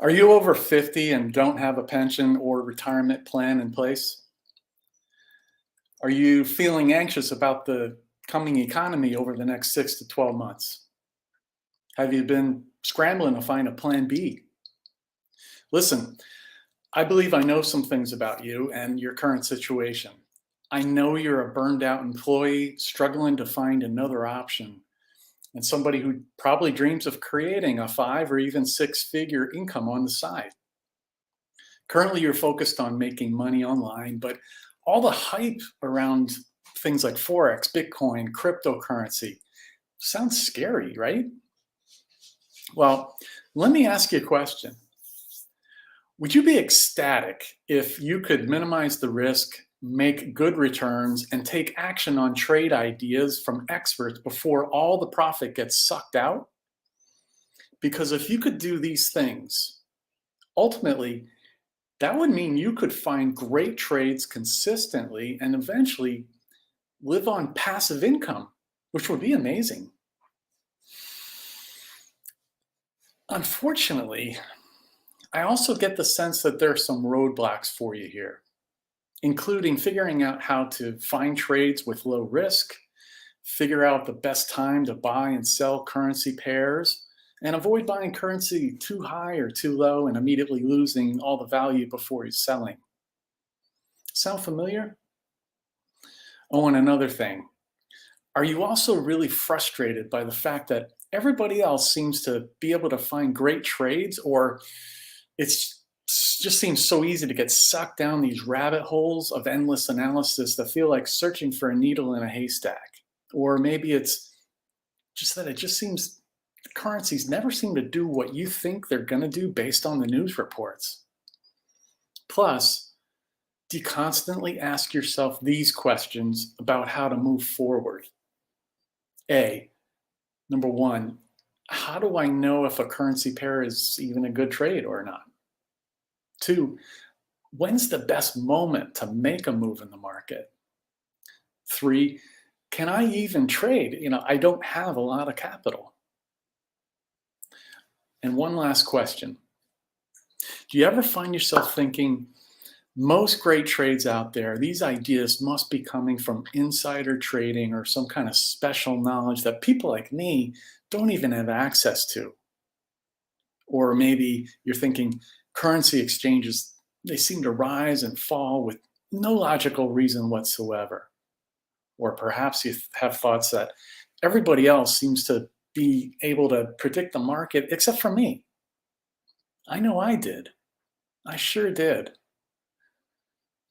Are you over 50 and don't have a pension or retirement plan in place? Are you feeling anxious about the coming economy over the next 6 to 12 months? Have you been scrambling to find a plan B? Listen, I believe I know some things about you and your current situation. I know you're a burned out employee struggling to find another option, and somebody who probably dreams of creating a 5 or even 6 figure income on the side. Currently, you're focused on making money online, but all the hype around things like Forex, Bitcoin, cryptocurrency sounds scary, right? Well, let me ask you a question. Would you be ecstatic if you could minimize the risk, make good returns, and take action on trade ideas from experts before all the profit gets sucked out? Because if you could do these things, ultimately, that would mean you could find great trades consistently and eventually live on passive income, which would be amazing. Unfortunately, I also get the sense that there are some roadblocks for you here, including figuring out how to find trades with low risk, figure out the best time to buy and sell currency pairs, and avoid buying currency too high or too low and immediately losing all the value before you're selling. Sound familiar? Oh, and another thing. Are you also really frustrated by the fact that everybody else seems to be able to find great trades, or it's just seems so easy to get sucked down these rabbit holes of endless analysis that feel like searching for a needle in a haystack? Or maybe it's just that it just seems currencies never seem to do what you think they're going to do based on the news reports. Plus, do you constantly ask yourself these questions about how to move forward? A, number one, how do I know if a currency pair is even a good trade or not? Two, when's the best moment to make a move in the market? Three, can I even trade? I don't have a lot of capital. And one last question. Do you ever find yourself thinking, most great trades out there, these ideas must be coming from insider trading or some kind of special knowledge that people like me don't even have access to? Or maybe you're thinking currency exchanges, they seem to rise and fall with no logical reason whatsoever. Or perhaps you have thoughts that everybody else seems to be able to predict the market except for me. I know I did. I sure did.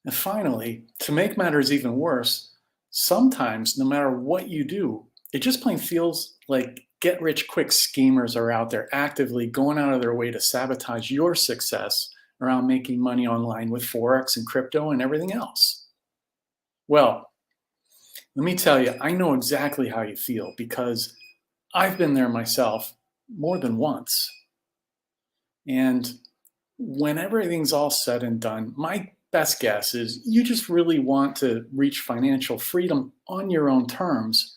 And finally, to make matters even worse, sometimes no matter what you do, it just plain feels like get rich quick schemers are out there actively going out of their way to sabotage your success around making money online with Forex and crypto and everything else. Well, let me tell you, I know exactly how you feel because I've been there myself more than once. And when everything's all said and done, my best guess is you just really want to reach financial freedom on your own terms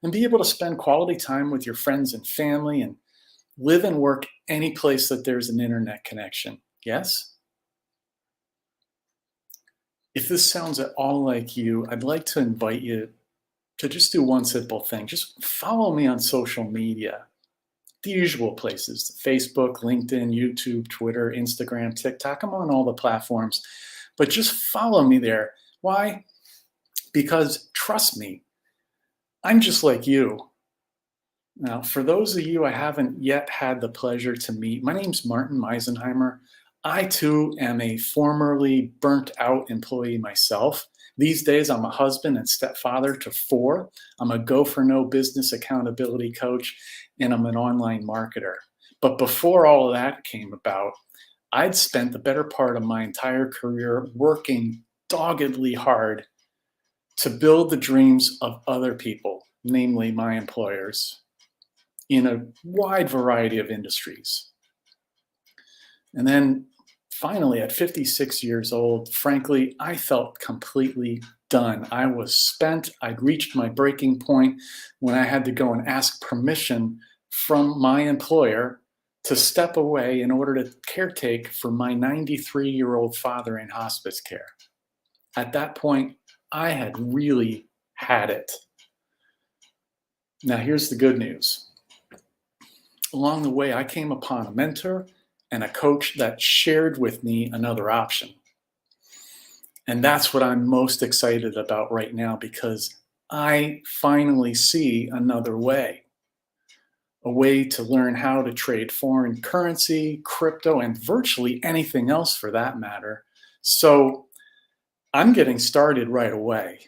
and be able to spend quality time with your friends and family and live and work any place that there's an internet connection. Yes? If this sounds at all like you, I'd like to invite you to just do one simple thing. Just follow me on social media. The usual places: Facebook, LinkedIn, YouTube, Twitter, Instagram, TikTok. I'm on all the platforms, but just follow me there. Why? Because trust me, I'm just like you. Now, for those of you I haven't yet had the pleasure to meet, my name's Martin Meisenheimer. I too am a formerly burnt out employee myself. These days, I'm a husband and stepfather to four. I'm a go for no business accountability coach, and I'm an online marketer. But before all of that came about, I'd spent the better part of my entire career working doggedly hard to build the dreams of other people, namely my employers, in a wide variety of industries. And then finally, at 56 years old, frankly, I felt completely done. I was spent. I'd reached my breaking point when I had to go and ask permission from my employer to step away in order to caretake for my 93-year-old father in hospice care. At that point, I had really had it. Now, here's the good news. Along the way, I came upon a mentor and a coach that shared with me another option. And that's what I'm most excited about right now, because I finally see another way. A way to learn how to trade foreign currency, crypto, and virtually anything else for that matter. So I'm getting started right away.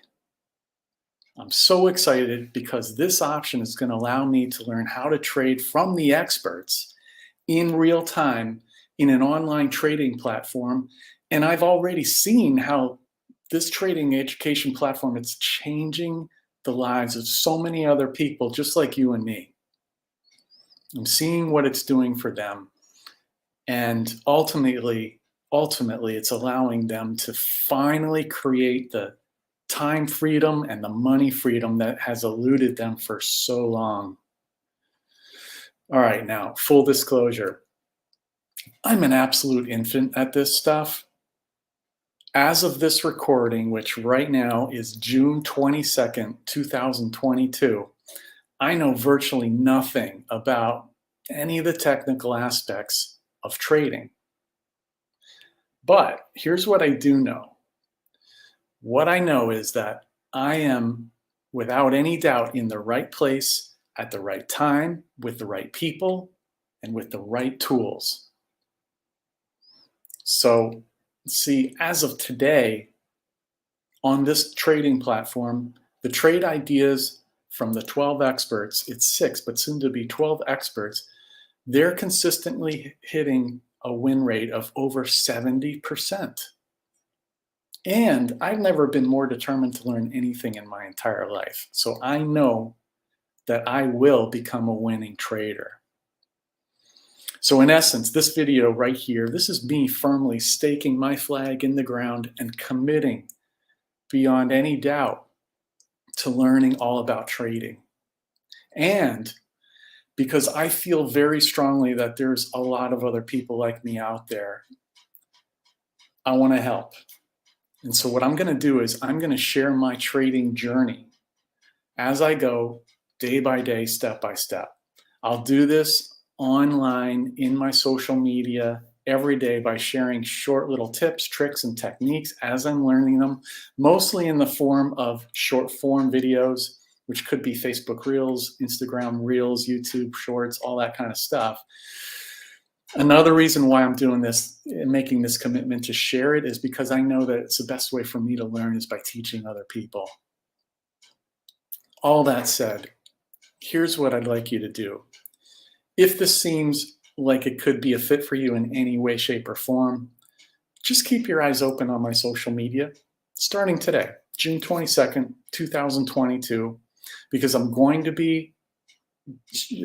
I'm so excited because this option is going to allow me to learn how to trade from the experts in real time in an online trading platform. And I've already seen how this trading education platform is changing the lives of so many other people just like you and me. I'm seeing what it's doing for them. And ultimately, it's allowing them to finally create the time freedom and the money freedom that has eluded them for so long. All right, now, full disclosure. I'm an absolute infant at this stuff. As of this recording, which right now is June 22nd, 2022, I know virtually nothing about any of the technical aspects of trading. But here's what I do know. What I know is that I am, without any doubt, in the right place at the right time, with the right people, and with the right tools. So, see, as of today, on this trading platform, the trade ideas from the 12 experts, it's 6, but soon to be 12 experts, they're consistently hitting a win rate of over 70%. And I've never been more determined to learn anything in my entire life. So I know that I will become a winning trader. So in essence, this video right here, this is me firmly staking my flag in the ground and committing beyond any doubt to learning all about trading. And because I feel very strongly that there's a lot of other people like me out there, I want to help. And so what I'm going to do is I'm going to share my trading journey as I go, day by day, step by step. I'll do this online in my social media every day by sharing short little tips, tricks, and techniques as I'm learning them, mostly in the form of short form videos, which could be Facebook Reels, Instagram Reels, YouTube Shorts, all that kind of stuff. Another reason why I'm doing this and making this commitment to share it is because I know that it's the best way for me to learn is by teaching other people. All that said, here's what I'd like you to do. If this seems like it could be a fit for you in any way, shape, or form, just keep your eyes open on my social media starting today, June 22nd, 2022, because I'm going to be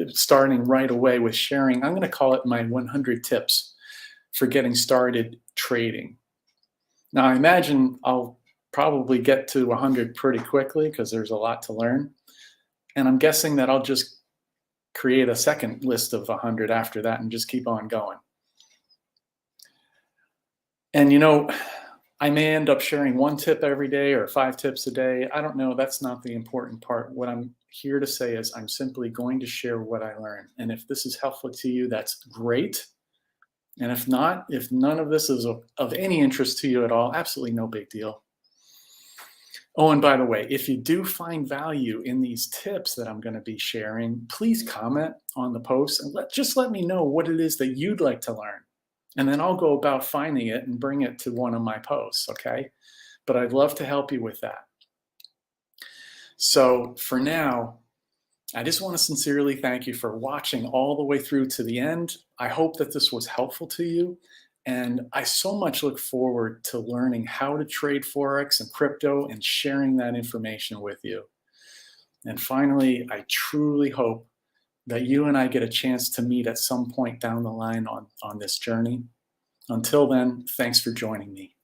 starting right away with sharing. I'm going to call it my 100 tips for getting started trading. Now, I imagine I'll probably get to 100 pretty quickly because there's a lot to learn. And I'm guessing that I'll just create a second list of 100 after that and just keep on going. And you know, I may end up sharing 1 tip every day or 5 tips a day. I don't know. That's not the important part. What I'm here to say is I'm simply going to share what I learn. And if this is helpful to you, that's great. And if not, if none of this is of any interest to you at all, absolutely no big deal. Oh, and by the way, if you do find value in these tips that I'm going to be sharing, please comment on the post and just let me know what it is that you'd like to learn. And then I'll go about finding it and bring it to one of my posts, okay? But I'd love to help you with that. So for now, I just want to sincerely thank you for watching all the way through to the end. I hope that this was helpful to you. And I so much look forward to learning how to trade Forex and crypto and sharing that information with you. And finally, I truly hope that you and I get a chance to meet at some point down the line on this journey. Until then, thanks for joining me.